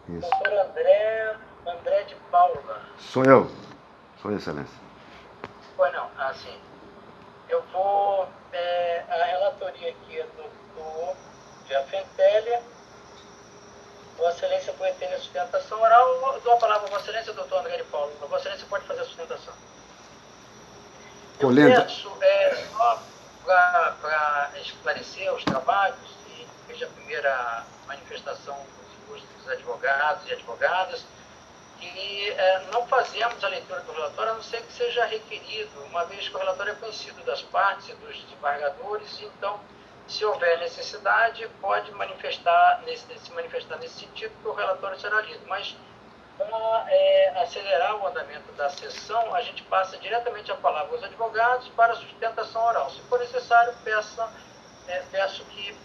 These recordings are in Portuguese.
Isso. Doutor André de Paula. Sou eu, Sua Excelência. Pois não, assim, eu vou, a relatoria aqui é do doutor Giafentelli. Vossa Excelência pode ter a sustentação oral. Eu dou a palavra a Vossa Excelência, doutor André de Paula. Vossa Excelência pode fazer a sustentação. Eu Colenda. peço, só para esclarecer os trabalhos, e veja a primeira manifestação dos ilustres advogados e advogadas, que não fazemos a leitura do relatório, a não ser que seja requerido, uma vez que o relatório é conhecido das partes e dos desembargadores, então, se houver necessidade, pode se manifestar nesse sentido, que o relatório será lido. Mas, para acelerar o andamento da sessão, a gente passa diretamente a palavra aos advogados para a sustentação oral. Se for necessário, peço que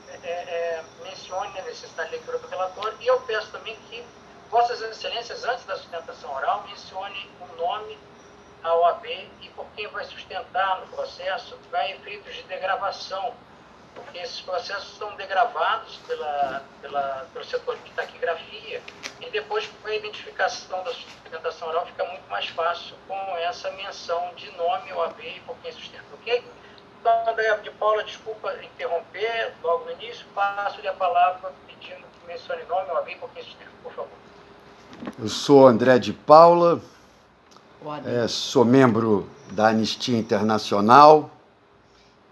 mencione a necessidade de leitura do relatório, e eu peço também que Vossas Excelências, antes da sustentação oral, mencione o nome à OAB e por quem vai sustentar no processo para efeitos de degravação, porque esses processos são degravados pelo setor de taquigrafia, e depois, para a identificação da sustentação oral, fica muito mais fácil com essa menção de nome, OAB e por quem sustenta, ok? Então, André de Paula, desculpa interromper logo no início, passo-lhe a palavra pedindo que mencione nome, OAB e por quem sustenta, por favor. Eu sou André de Paula, sou membro da Anistia Internacional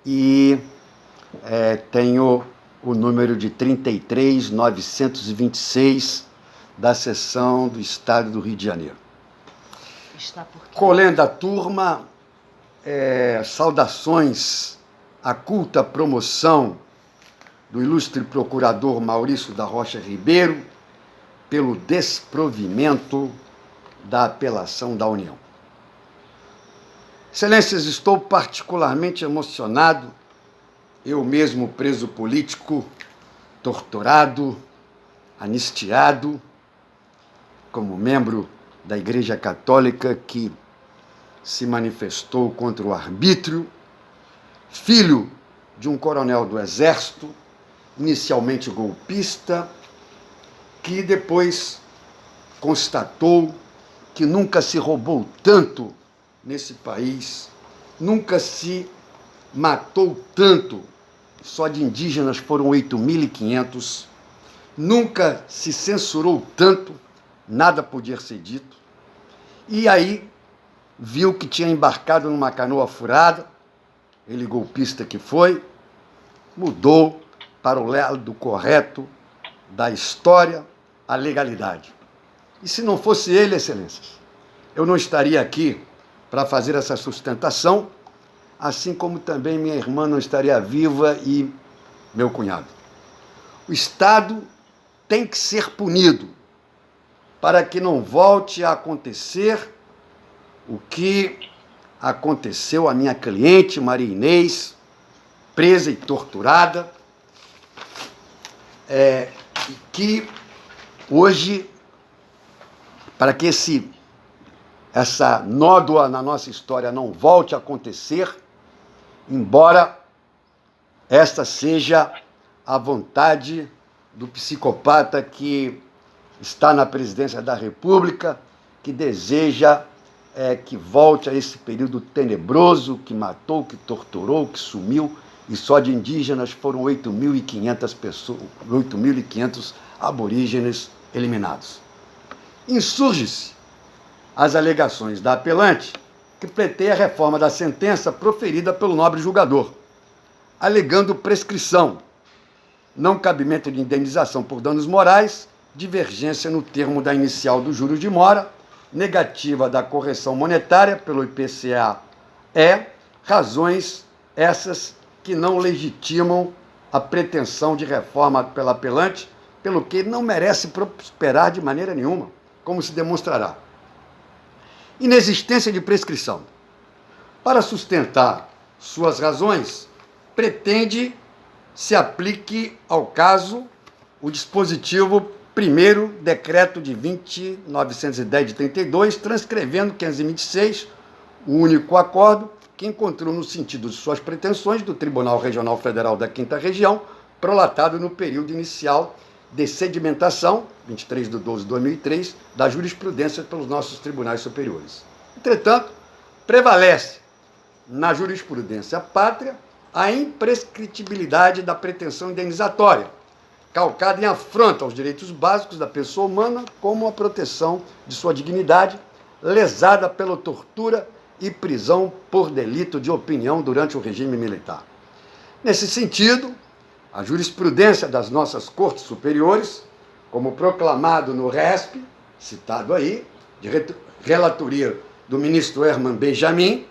e tenho o número de 33.926 da seção do Estado do Rio de Janeiro. Colenda turma, saudações à culta promoção do ilustre procurador Maurício da Rocha Ribeiro pelo desprovimento da apelação da União. Excelências, estou particularmente emocionado, eu mesmo preso político, torturado, anistiado, como membro da Igreja Católica que se manifestou contra o arbítrio, filho de um coronel do Exército, inicialmente golpista, que depois constatou que nunca se roubou tanto nesse país, nunca se matou tanto, só de indígenas foram 8.500, nunca se censurou tanto, nada podia ser dito. E aí viu que tinha embarcado numa canoa furada, ele golpista que foi, mudou para o lado correto da história, a legalidade. E se não fosse ele, Excelências, eu não estaria aqui para fazer essa sustentação, assim como também minha irmã não estaria viva e meu cunhado. O Estado tem que ser punido para que não volte a acontecer o que aconteceu à minha cliente, Maria Inês, presa e torturada, que hoje, para que essa nódoa na nossa história não volte a acontecer, embora esta seja a vontade do psicopata que está na presidência da República, que deseja que volte a esse período tenebroso, que matou, que torturou, que sumiu, e só de indígenas foram 8.500 pessoas, 8.500 aborígenes eliminados. Insurge-se as alegações da apelante, que pleiteia a reforma da sentença proferida pelo nobre julgador, alegando prescrição, não cabimento de indenização por danos morais, divergência no termo da inicial dos juros de mora, negativa da correção monetária pelo IPCA-E, razões essas que não legitimam a pretensão de reforma pela apelante, pelo que não merece prosperar de maneira nenhuma, como se demonstrará. Inexistência de prescrição. Para sustentar suas razões, pretende se aplique ao caso o dispositivo primeiro decreto de 20.910 de 32, transcrevendo 526, o único acordo que encontrou no sentido de suas pretensões do Tribunal Regional Federal da 5ª Região, prolatado no período inicial de sedimentação, 23/12/2003, da jurisprudência pelos nossos tribunais superiores. Entretanto, prevalece na jurisprudência pátria a imprescritibilidade da pretensão indenizatória, calcada em afronta aos direitos básicos da pessoa humana, como a proteção de sua dignidade, lesada pela tortura e prisão por delito de opinião durante o regime militar. Nesse sentido, a jurisprudência das nossas cortes superiores, como proclamado no RESP, citado aí, de relatoria do ministro Herman Benjamin,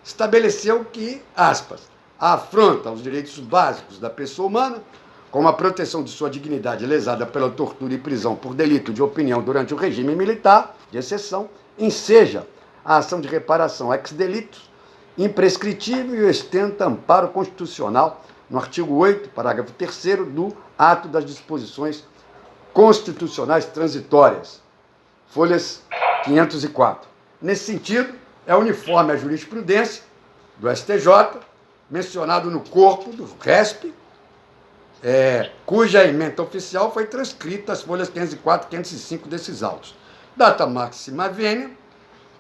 estabeleceu que, aspas, a afronta aos direitos básicos da pessoa humana, como a proteção de sua dignidade lesada pela tortura e prisão por delito de opinião durante o regime militar, de exceção, enseja a ação de reparação ex delitos imprescritível e ostenta amparo constitucional no artigo 8, parágrafo 3º do Ato das Disposições Constitucionais Transitórias, folhas 504. Nesse sentido, é uniforme a jurisprudência do STJ, mencionado no corpo do RESP, cuja ementa oficial foi transcrita às folhas 504 e 505 desses autos. Data máxima vênia,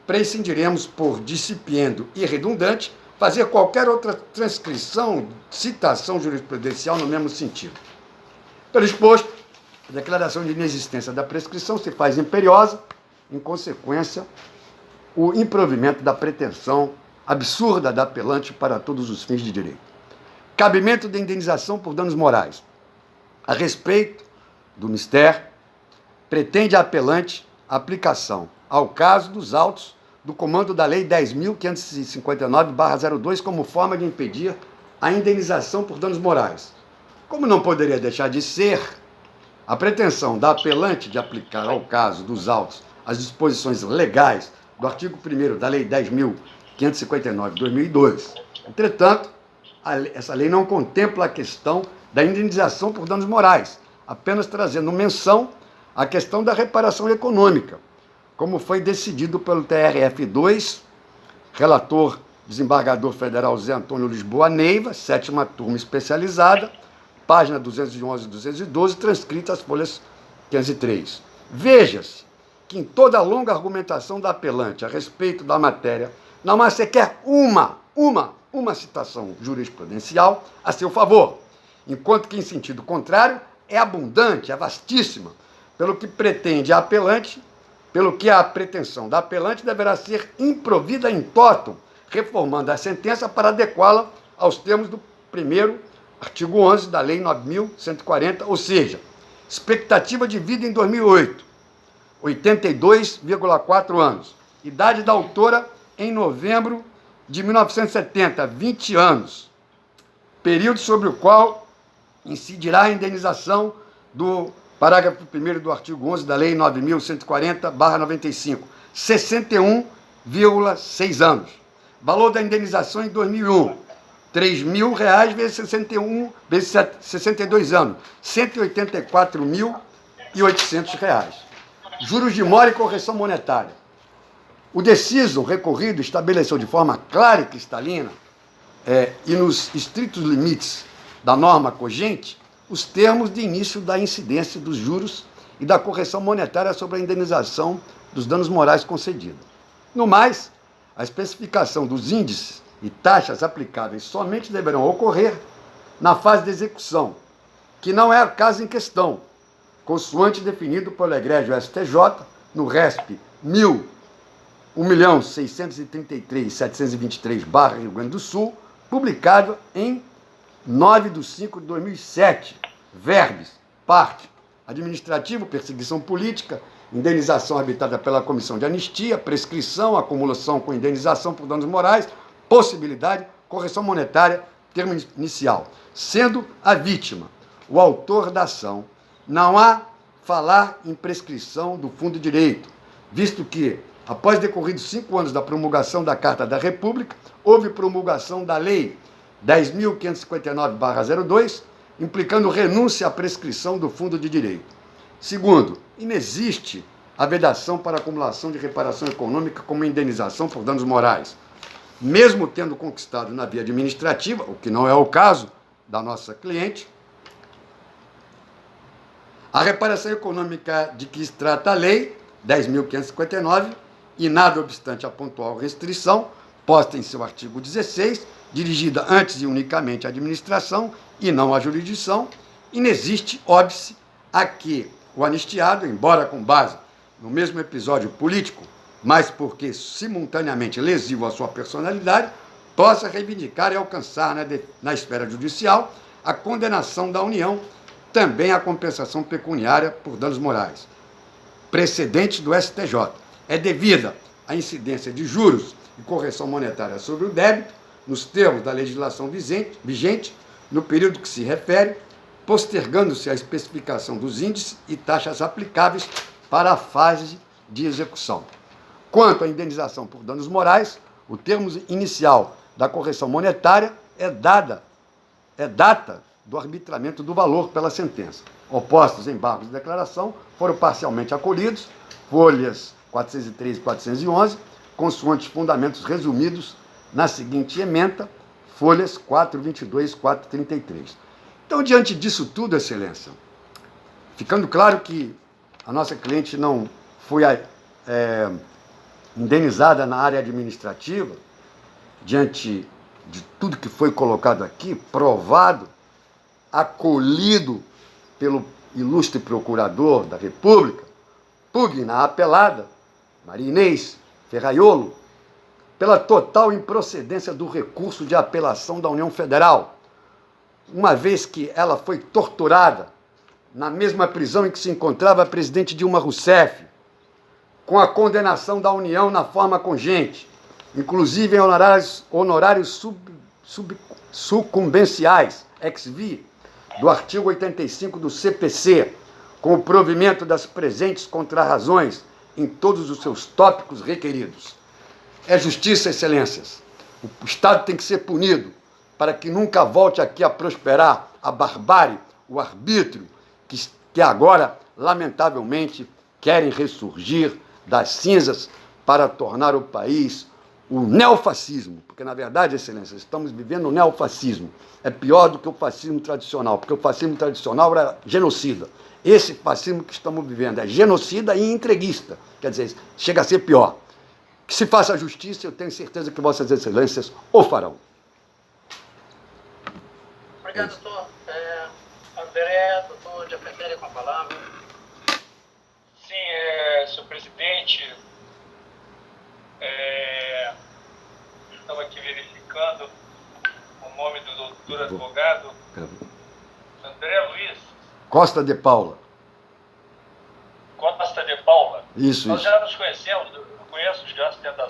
prescindiremos por discipiendo e redundante fazer qualquer outra transcrição, citação jurisprudencial no mesmo sentido. Pelo exposto, a declaração de inexistência da prescrição se faz imperiosa, em consequência, o improvimento da pretensão absurda da apelante para todos os fins de direito. Cabimento de indenização por danos morais. A respeito do mistério, pretende a apelante a aplicação ao caso dos autos do comando da Lei 10.559/02 como forma de impedir a indenização por danos morais. Como não poderia deixar de ser, a pretensão da apelante de aplicar ao caso dos autos as disposições legais do artigo 1º da Lei 10.559/2002. Entretanto, essa lei não contempla a questão da indenização por danos morais, apenas trazendo menção à questão da reparação econômica, como foi decidido pelo TRF2, relator desembargador federal Zé Antônio Lisboa Neiva, 7ª turma especializada, página 211 e 212, transcrita às folhas 503. Veja-se que em toda a longa argumentação da apelante a respeito da matéria, não há sequer uma citação jurisprudencial a seu favor, enquanto que, em sentido contrário, é abundante, é vastíssima, pelo que a pretensão da apelante deverá ser improvida in toto, reformando a sentença para adequá-la aos termos do 1º artigo 11 da Lei 9.140, ou seja, expectativa de vida em 2008, 82,4 anos. Idade da autora em novembro de 1970, 20 anos. Período sobre o qual incidirá a indenização do parágrafo 1º do artigo 11 da Lei 9.140/95, 61,6 anos. Valor da indenização em 2001, R$ 3.000 vezes 61 vezes 62 anos, R$ 184.800. Juros de mora e correção monetária. O deciso recorrido estabeleceu de forma clara e cristalina e nos estritos limites da norma cogente os termos de início da incidência dos juros e da correção monetária sobre a indenização dos danos morais concedidos. No mais, a especificação dos índices e taxas aplicáveis somente deverão ocorrer na fase de execução, que não é o caso em questão, consoante definido pelo egrégio STJ no RESP 1.633.723/Rio Grande do Sul, publicado em 9/5/2007, verbes, parte, administrativo, perseguição política, indenização arbitrada pela Comissão de Anistia, prescrição, acumulação com indenização por danos morais, possibilidade, correção monetária, termo inicial. Sendo a vítima o autor da ação, não há falar em prescrição do fundo de direito, visto que, após decorridos 5 anos da promulgação da Carta da República, houve promulgação da Lei 10.559/02, implicando renúncia à prescrição do fundo de direito. Segundo, inexiste a vedação para acumulação de reparação econômica como indenização por danos morais. Mesmo tendo conquistado na via administrativa, o que não é o caso da nossa cliente, A reparação econômica de que se trata a lei, 10.559, e nada obstante a pontual restrição, posta em seu artigo 16, dirigida antes e unicamente à administração e não à jurisdição, inexiste óbice a que o anistiado, embora com base no mesmo episódio político, mas porque simultaneamente lesivo à sua personalidade, possa reivindicar e alcançar na esfera judicial a condenação da União, também a compensação pecuniária por danos morais. Precedente do STJ. É devida à incidência de juros e correção monetária sobre o débito, nos termos da legislação vigente, no período que se refere, postergando-se a especificação dos índices e taxas aplicáveis para a fase de execução. Quanto à indenização por danos morais, o termo inicial da correção monetária é data do arbitramento do valor pela sentença. Opostos embargos de declaração foram parcialmente acolhidos, folhas 403 e 411, consoante fundamentos resumidos na seguinte ementa, folhas 422 e 433. Então, diante disso tudo, Excelência, ficando claro que a nossa cliente não foi indenizada na área administrativa, diante de tudo que foi colocado aqui, provado, acolhido pelo ilustre procurador da República, pugna apelada, Maria Inês Ferraiolo, pela total improcedência do recurso de apelação da União Federal, uma vez que ela foi torturada na mesma prisão em que se encontrava a presidente Dilma Rousseff, com a condenação da União na forma congente, inclusive em honorários sucumbenciais, ex-vi, do artigo 85 do CPC, com o provimento das presentes contrarrazões em todos os seus tópicos requeridos. É justiça, Excelências. O Estado tem que ser punido para que nunca volte aqui a prosperar a barbárie, o arbítrio, que agora, lamentavelmente, querem ressurgir das cinzas para tornar o país o neofascismo, porque, na verdade, Excelência, estamos vivendo o neofascismo. É pior do que o fascismo tradicional, porque o fascismo tradicional era genocida. Esse fascismo que estamos vivendo é genocida e entreguista, quer dizer, chega a ser pior. Que se faça a justiça, eu tenho certeza que Vossas Excelências o farão. Obrigado, doutor. André, doutor de Afetéria com a palavra. Sim, senhor presidente, estava aqui verificando o nome do doutor advogado André Luiz Costa de Paula. Costa de Paula. Isso. Nós já nos conhecemos, eu conheço já a